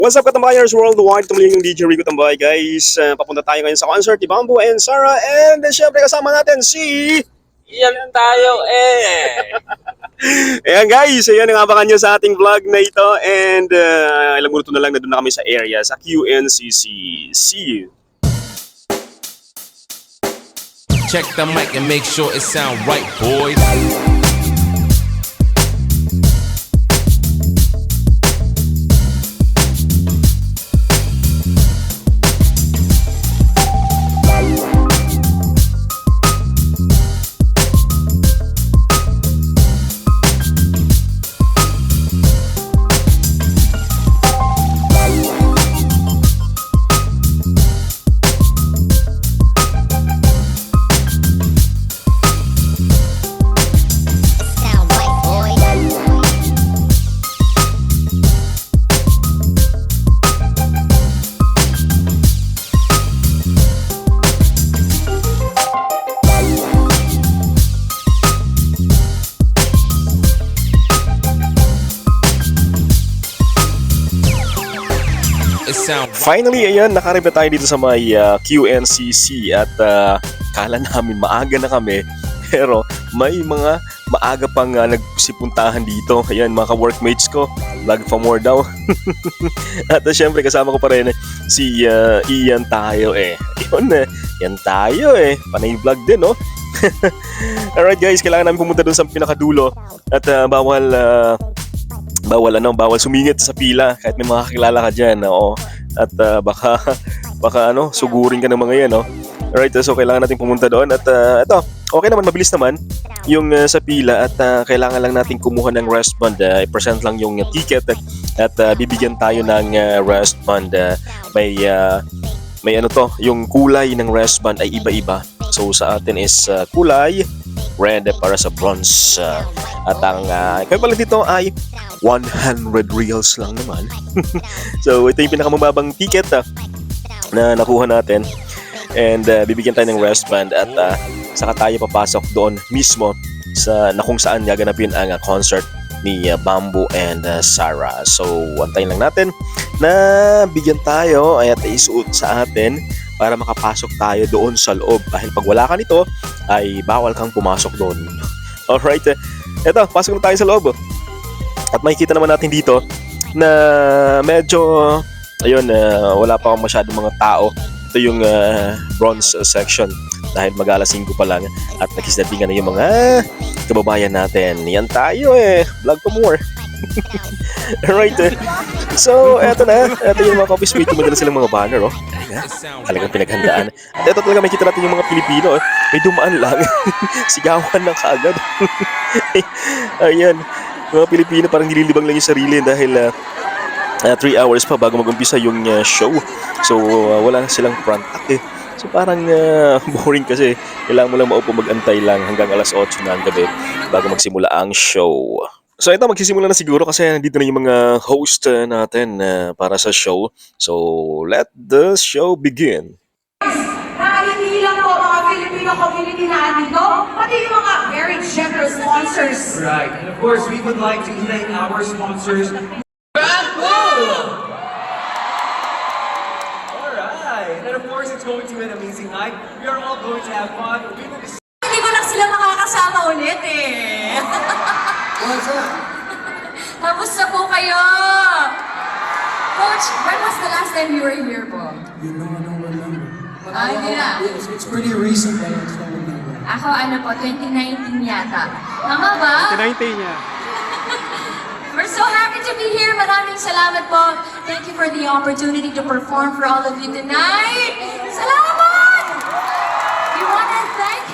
What's up, katambayers worldwide? Ito muli yung DJ Rico Tambay, guys. Papunta tayo ngayon sa concert ni Bamboo and Sarah. And syempre kasama natin si... Iyan tayo eh! Ayan guys, ayan ang abangan nyo sa ating vlog na ito. And ilang minuto na lang na doon na kami sa area, sa QNCC. See you! Check the mic and make sure it sound right, boys. Finally, ayan, nakarib na tayo dito sa may QNCC at kala namin maaga na kami pero may mga maaga pang nagsipuntahan dito. Ayan, mga ka-workmates ko, vlog for more daw. At syempre kasama ko pa rin si Ian tayo eh. Yun, yan tayo eh. Panay vlog din, no? Alright guys, kailangan namin pumunta dun sa pinakadulo at bawal sumingit sa pila kahit may mga kakilala ka dyan, oo. At baka sugurin ka ng mga yan, no? Alright, so kailangan natin pumunta doon at ito, okay naman, mabilis naman yung sa pila at kailangan lang natin kumuha ng wristband. I-present lang yung ticket at bibigyan tayo ng wristband. May ano to, yung kulay ng wristband ay iba-iba. So sa atin is kulay red para sa bronze. At ang kaya pala dito ay 100 reals lang naman. So ito yung pinakamababang ticket na nakuha natin. And bibigyan tayo ng wristband at saka tayo papasok doon mismo sa kung saan gaganapin ang concert ni Bamboo and Sarah. So antayin lang natin na bigyan tayo ay at isuot sa atin para makapasok tayo doon sa loob. Dahil pag wala ka nito ay bawal kang pumasok doon. Alright, eto, pasok na tayo sa loob. At makikita naman natin dito na medyo ayun, wala pa masyadong mga tao. Ito yung bronze section dahil mag-alas 5 pa lang at nakisdatingan na yung mga kababayan natin. Yan tayo eh, vlog for more. Alright, so eto na, eto yung mga office mate, madala silang mga banner, oh. Talagang pinaghandaan. At eto talaga makikita natin yung mga Pilipino, may dumaan lang. Sigawan lang kaagad. Ayan, mga Pilipino parang nililibang lang yung sarili dahil 3 hours pa bago mag-umpisa yung show. So wala na silang front act eh. So parang boring kasi kailangan mo lang maupo mag-antay lang hanggang alas 8 ng gabi bago magsimula ang show. So ito, magsisimula na siguro kasi nandito na yung mga host natin para sa show. So let the show begin. Hindi lang po mga Filipino community na andito, pati yung mga very generous sponsors. Right, and of course we would like to thank our sponsors. Alright, and of course it's going to be an amazing night. We are all going to have fun. We will be... Hindi ko na sila makakasama ulit eh. What's up? Kamusta po kayo? Coach, when was the last time you were here po? You know, I don't remember. But Hindi na. it's pretty recent, but I just don't remember. Ako ano po, 2019 yata. Tama ba? 2019 niya. We're so happy to be here. Maraming salamat po. Thank you for the opportunity to perform for all of you tonight. Salamat! We want to thank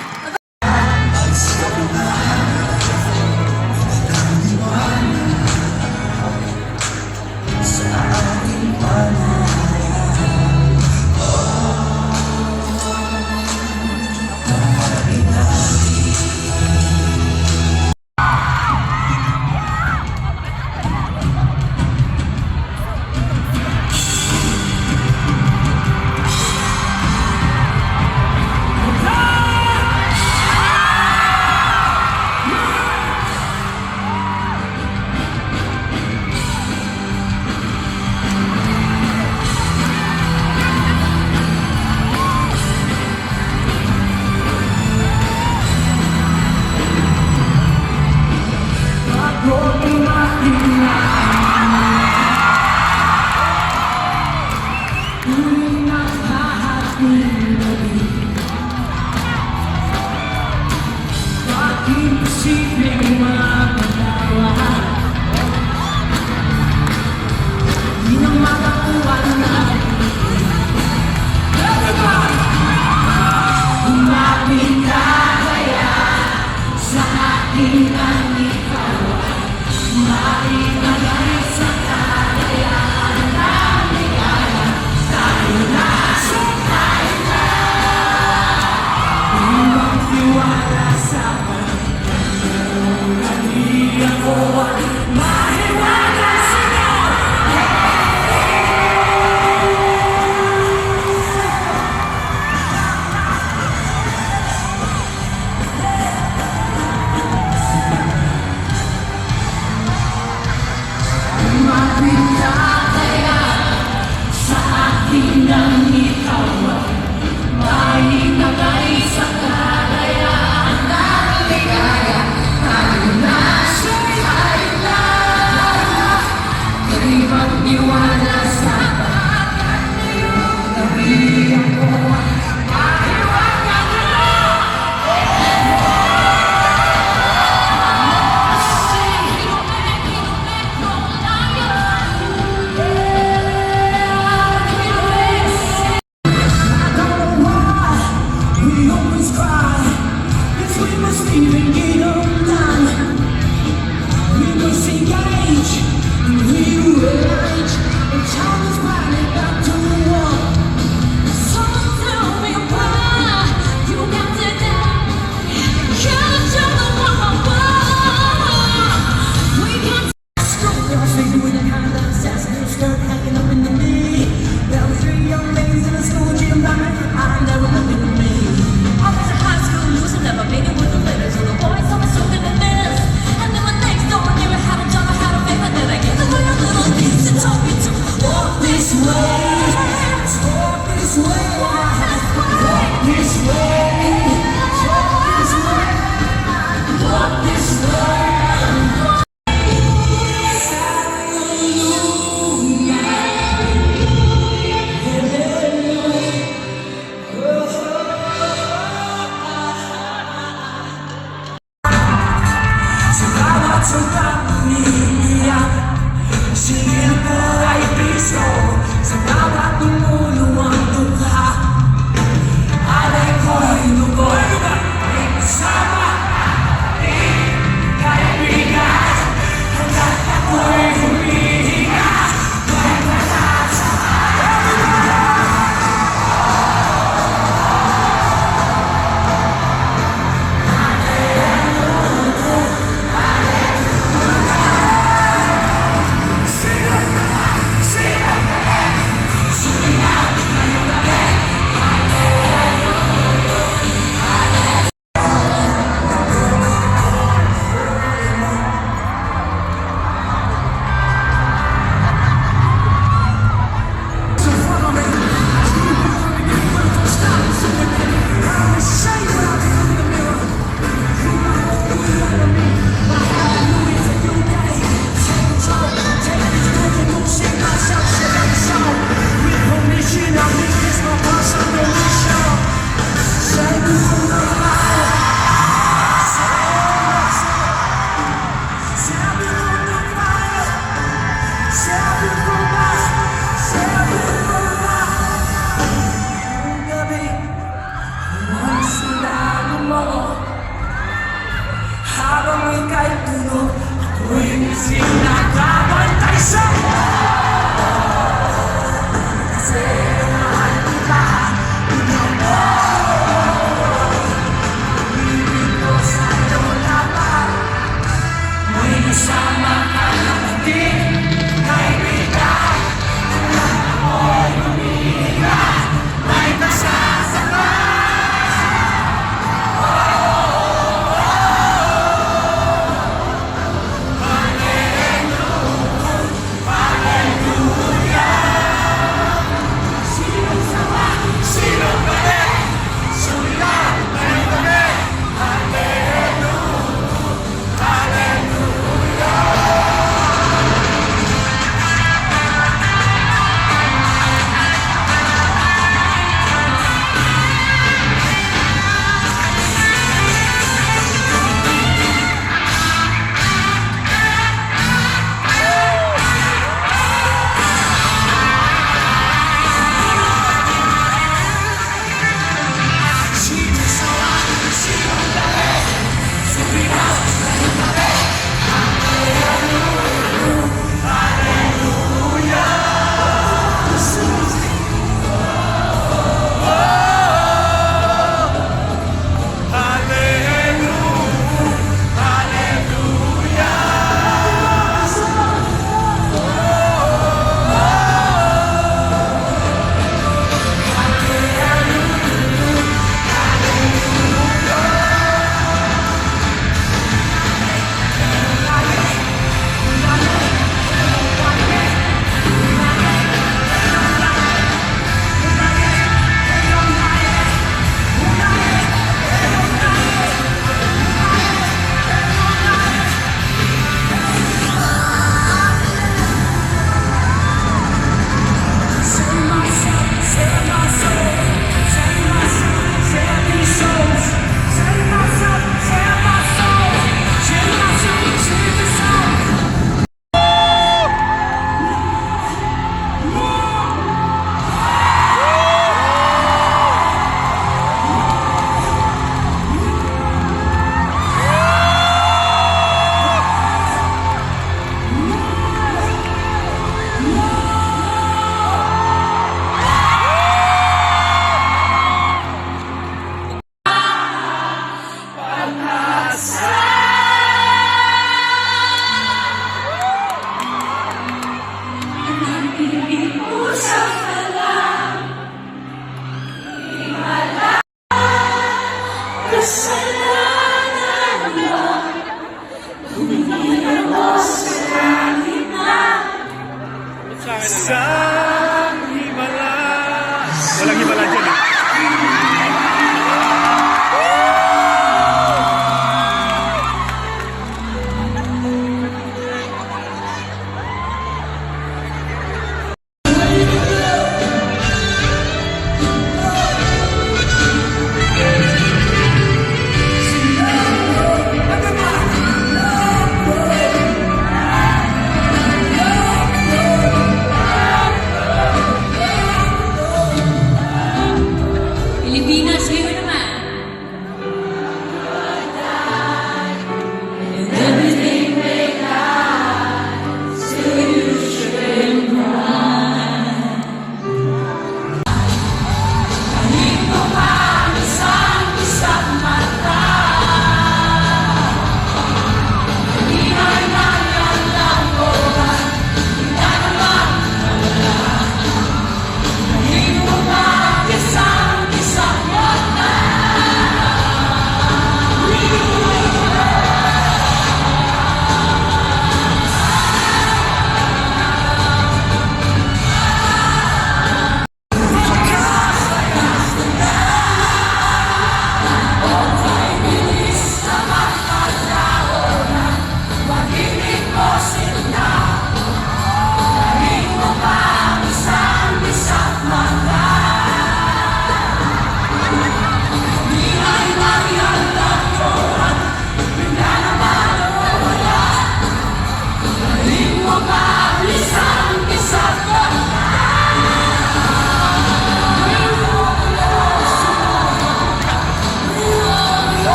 pala dyan